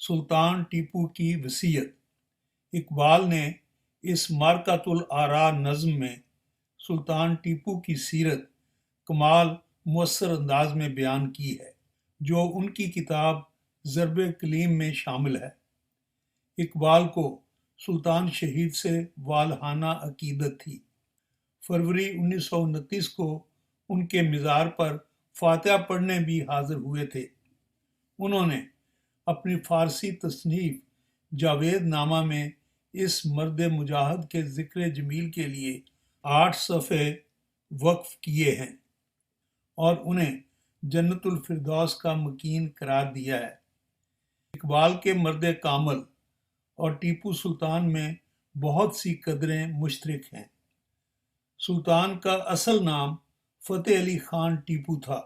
سلطان ٹیپو کی وصیت۔ اقبال نے اس مارکۃ الآراء نظم میں سلطان ٹیپو کی سیرت کمال مؤثر انداز میں بیان کی ہے، جو ان کی کتاب ضرب کلیم میں شامل ہے۔ اقبال کو سلطان شہید سے والہانہ عقیدت تھی۔ فروری 1929 کو ان کے مزار پر فاتحہ پڑھنے بھی حاضر ہوئے تھے۔ انہوں نے اپنی فارسی تصنیف جاوید نامہ میں اس مرد مجاہد کے ذکر جمیل کے لیے 8 صفحے وقف کیے ہیں اور انہیں جنت الفردوس کا مکین قرار دیا ہے۔ اقبال کے مرد کامل اور ٹیپو سلطان میں بہت سی قدریں مشترک ہیں۔ سلطان کا اصل نام فتح علی خان ٹیپو تھا۔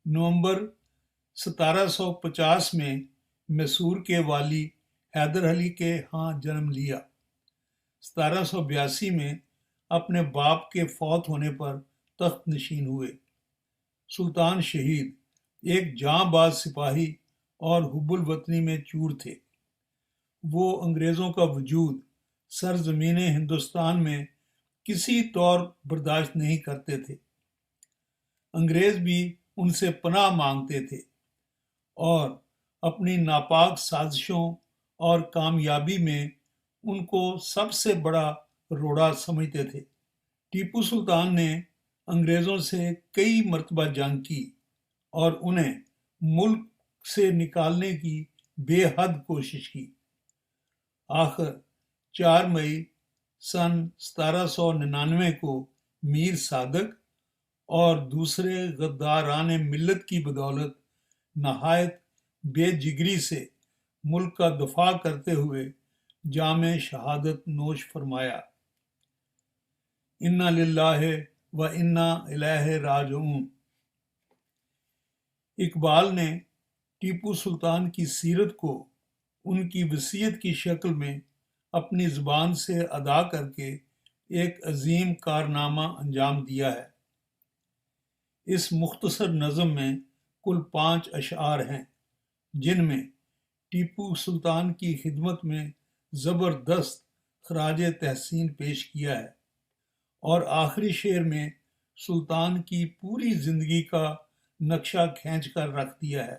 نومبر 1750 میں میسور کے والی حیدر علی کے ہاں جنم لیا۔ 1782 میں اپنے باپ کے فوت ہونے پر تخت نشین ہوئے۔ سلطان شہید ایک جاں باز سپاہی اور حب الوطنی میں چور تھے۔ وہ انگریزوں کا وجود سرزمین ہندوستان میں کسی طور برداشت نہیں کرتے تھے۔ انگریز بھی ان سے پناہ مانگتے تھے اور اپنی ناپاک سازشوں اور کامیابی میں ان کو سب سے بڑا روڑا سمجھتے تھے۔ ٹیپو سلطان نے انگریزوں سے کئی مرتبہ جنگ کی اور انہیں ملک سے نکالنے کی بے حد کوشش کی۔ آخر 4 مئی سن 1799 کو میر صادق اور دوسرے غداران ملت کی بدولت نہایت بے جگری سے ملک کا دفاع کرتے ہوئے جام شہادت نوش فرمایا۔ انا للہ و انا الیہ راجعون۔ اقبال نے ٹیپو سلطان کی سیرت کو ان کی وصیت کی شکل میں اپنی زبان سے ادا کر کے ایک عظیم کارنامہ انجام دیا ہے۔ اس مختصر نظم میں کل 5 اشعار ہیں، جن میں ٹیپو سلطان کی خدمت میں زبردست خراج تحسین پیش کیا ہے، اور آخری شعر میں سلطان کی پوری زندگی کا نقشہ کھینچ کر رکھ دیا ہے۔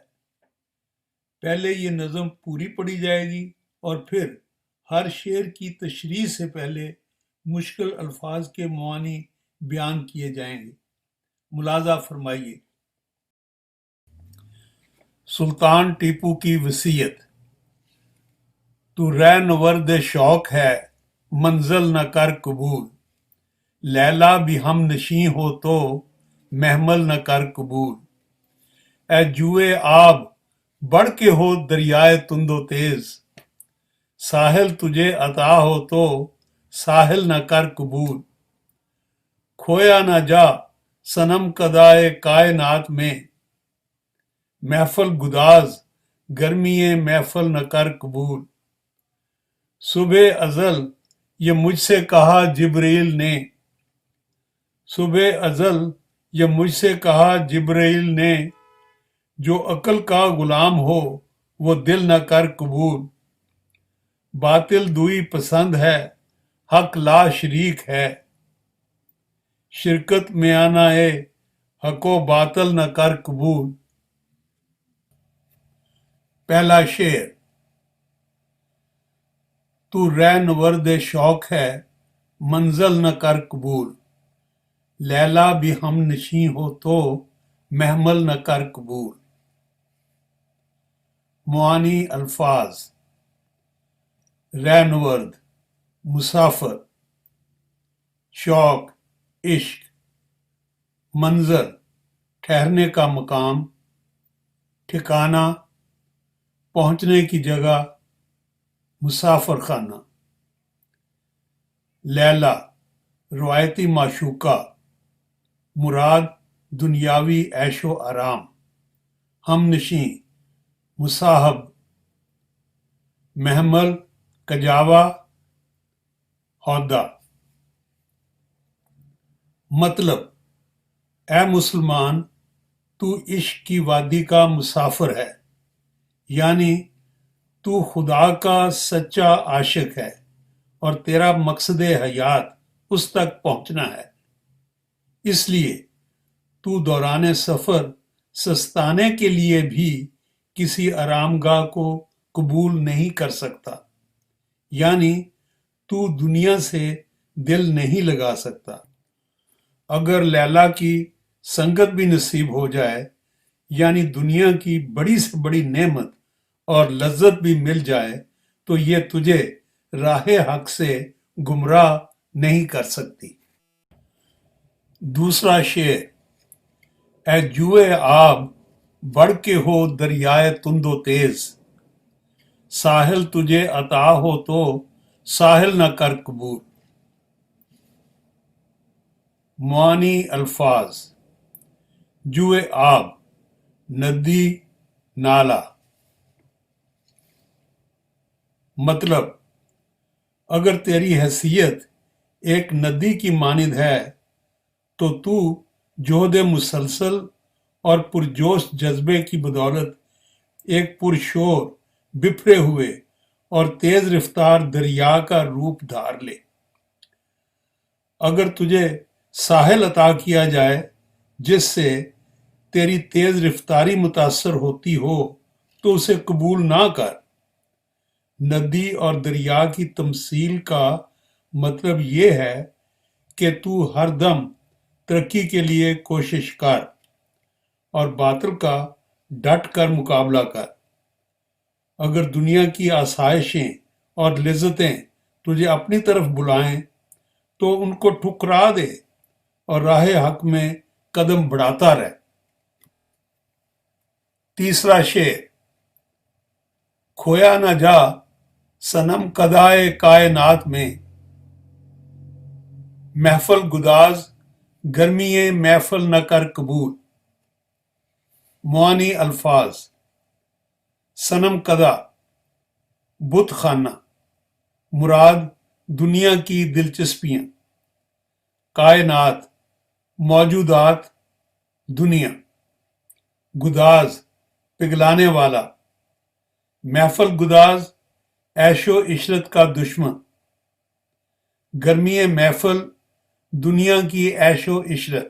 پہلے یہ نظم پوری پڑھی جائے گی اور پھر ہر شعر کی تشریح سے پہلے مشکل الفاظ کے معانی بیان کیے جائیں گے۔ ملاحظہ فرمائیے۔ سلطان ٹیپو کی وصیت۔ تو رہنورد شوق ہے منزل نہ کر قبول، لیلا بھی ہم نشیں ہو تو محمل نہ کر قبول۔ اے جوئے آب بڑھ کے ہو دریائے تند و تیز، ساحل تجھے عطا ہو تو ساحل نہ کر قبول۔ کھویا نہ جا صنم قضائے کائنات میں، محفل گداز گرمی محفل نہ کر قبول۔ صبح ازل یہ مجھ سے کہا جبریل نے، صبح ازل یہ مجھ سے کہا جبریل نے، جو عقل کا غلام ہو وہ دل نہ کر قبول۔ باطل دوئی پسند ہے حق لا شریک ہے، شرکت میں آنا ہے حق و باطل نہ کر قبول۔ پہلا شعر۔ تو رہنورد شوق ہے منزل نہ کر قبول، لیلا بھی ہم نشیں ہو تو محمل نہ کر قبول۔ معانی الفاظ۔ رہنورد مسافر، شوق عشق، منزل ٹھہرنے کا مقام، ٹھکانہ پہنچنے کی جگہ، مسافر خانہ۔ لیلا روایتی معشوقہ، مراد دنیاوی عیش و آرام۔ ہم نشیں مصاحب، محمل کجاوا عہدہ۔ مطلب، اے مسلمان تو عشق کی وادی کا مسافر ہے، یعنی تو خدا کا سچا عاشق ہے اور تیرا مقصد حیات اس تک پہنچنا ہے، اس لیے تو دوران سفر سستانے کے لیے بھی کسی آرام گاہ کو قبول نہیں کر سکتا، یعنی تو دنیا سے دل نہیں لگا سکتا۔ اگر لیلا کی سنگت بھی نصیب ہو جائے، یعنی دنیا کی بڑی سے بڑی نعمت اور لذت بھی مل جائے، تو یہ تجھے راہ حق سے گمراہ نہیں کر سکتی۔ دوسرا شعر: اے جوئے آب بڑھ کے ہو دریائے تند و تیز، ساحل تجھے عطا ہو تو ساحل نہ کر قبول۔ معانی الفاظ: جوئے آب، ندی، نالا۔ مطلب: اگر تیری حیثیت ایک ندی کی مانند ہے تو جہد مسلسل اور پرجوش جذبے کی بدولت ایک پرشور، بپھرے ہوئے اور تیز رفتار دریا کا روپ دھار لے۔ اگر تجھے ساحل عطا کیا جائے جس سے تیری تیز رفتاری متاثر ہوتی ہو تو اسے قبول نہ کر۔ ندی اور دریا کی تمثیل کا مطلب یہ ہے کہ تو ہر دم ترقی کے لیے کوشش کر اور باطل کا ڈٹ کر مقابلہ کر۔ اگر دنیا کی آسائشیں اور لذتیں تجھے اپنی طرف بلائیں تو ان کو ٹھکرا دے اور راہ حق میں قدم بڑھاتا رہ۔ تیسرا شعر: کھویا نہ جا صنم کدائے کائنات میں، محفل گداز گرمی محفل نہ کر قبول۔ معانی الفاظ: صنم کدہ، بت خانہ، مراد دنیا کی دلچسپیاں۔ کائنات، موجودات، دنیا۔ گداز، پگھلانے والا۔ محفل گداز، عیش و عشرت کا دشمن۔ گرمی محفل، دنیا کی عیش و عشرت۔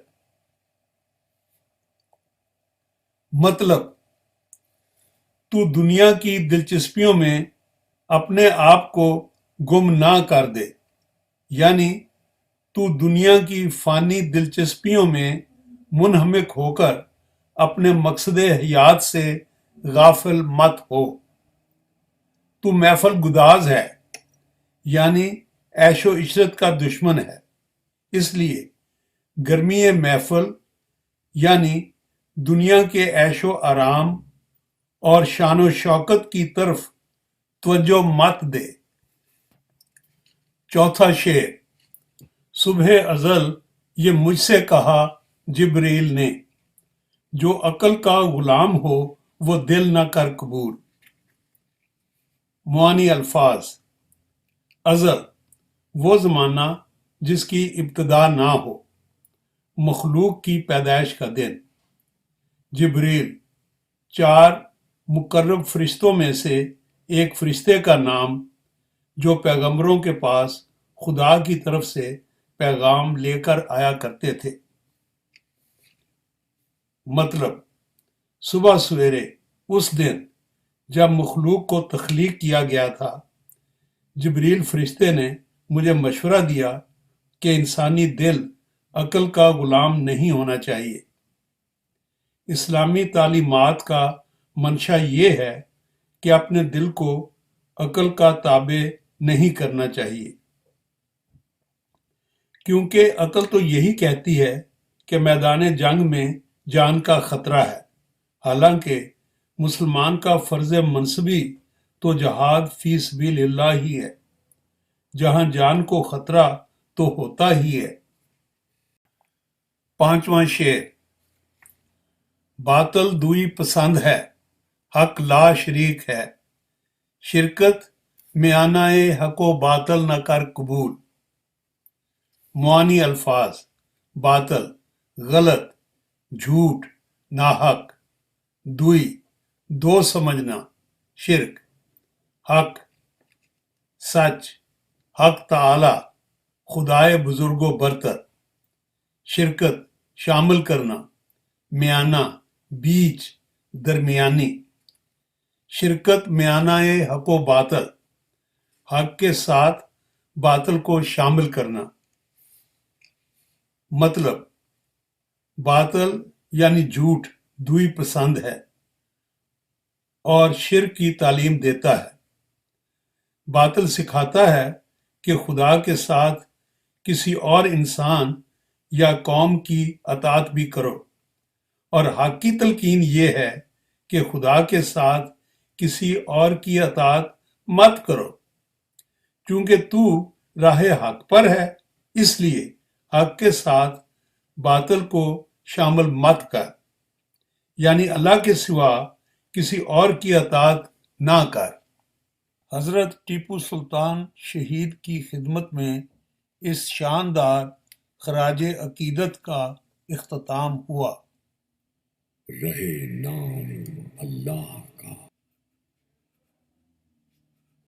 مطلب: تو دنیا کی دلچسپیوں میں اپنے آپ کو گم نہ کر دے، یعنی تو دنیا کی فانی دلچسپیوں میں منہمک ہو کر اپنے مقصد حیات سے غافل مت ہو۔ تو محفل گداز ہے، یعنی عیش و عشرت کا دشمن ہے، اس لیے گرمی محفل یعنی دنیا کے عیش و آرام اور شان و شوکت کی طرف توجہ مت دے۔ چوتھا شعر: صبح ازل یہ مجھ سے کہا جبریل نے، جو عقل کا غلام ہو وہ دل نہ کر قبول۔ معانی الفاظ: ازل، وہ زمانہ جس کی ابتدا نہ ہو، مخلوق کی پیدائش کا دن۔ جبریل، 4 مقرب فرشتوں میں سے ایک فرشتے کا نام جو پیغمبروں کے پاس خدا کی طرف سے پیغام لے کر آیا کرتے تھے۔ مطلب: صبح سویرے اس دن جب مخلوق کو تخلیق کیا گیا تھا، جبریل فرشتے نے مجھے مشورہ دیا کہ انسانی دل عقل کا غلام نہیں ہونا چاہیے۔ اسلامی تعلیمات کا منشا یہ ہے کہ اپنے دل کو عقل کا تابع نہیں کرنا چاہیے، کیونکہ عقل تو یہی کہتی ہے کہ میدان جنگ میں جان کا خطرہ ہے، حالانکہ مسلمان کا فرض منصبی تو جہاد فی سبیل اللہ ہی ہے، جہاں جان کو خطرہ تو ہوتا ہی ہے۔ پانچواں شعر: باطل دوئی پسند ہے، حق لا شریک ہے، شرکت میں آنا حق و باطل نہ کر قبول۔ معانی الفاظ: باطل، غلط، جھوٹ، ناحق۔ دوئی، دو سمجھنا، شرک۔ حق، سچ، حق تعالی، خدائے بزرگ و برتر، شرکت، شامل کرنا، میانہ، بیچ، درمیانی، شرکت میانہ حق و باطل، حق کے ساتھ باطل کو شامل کرنا۔ مطلب باطل یعنی جھوٹ دوئی پسند ہے اور شرک کی تعلیم دیتا ہے۔ باطل سکھاتا ہے کہ خدا کے ساتھ کسی اور انسان یا قوم کی اطاعت بھی کرو، اور حق کی تلقین یہ ہے کہ خدا کے ساتھ کسی اور کی اطاعت مت کرو، چونکہ تو راہ حق پر ہے، اس لیے حق کے ساتھ باطل کو شامل مت کر، یعنی اللہ کے سوا کسی اور کی اطاعت نہ کر۔ حضرت ٹیپو سلطان شہید کی خدمت میں اس شاندار خراج عقیدت کا اختتام ہوا۔ رہے نام اللہ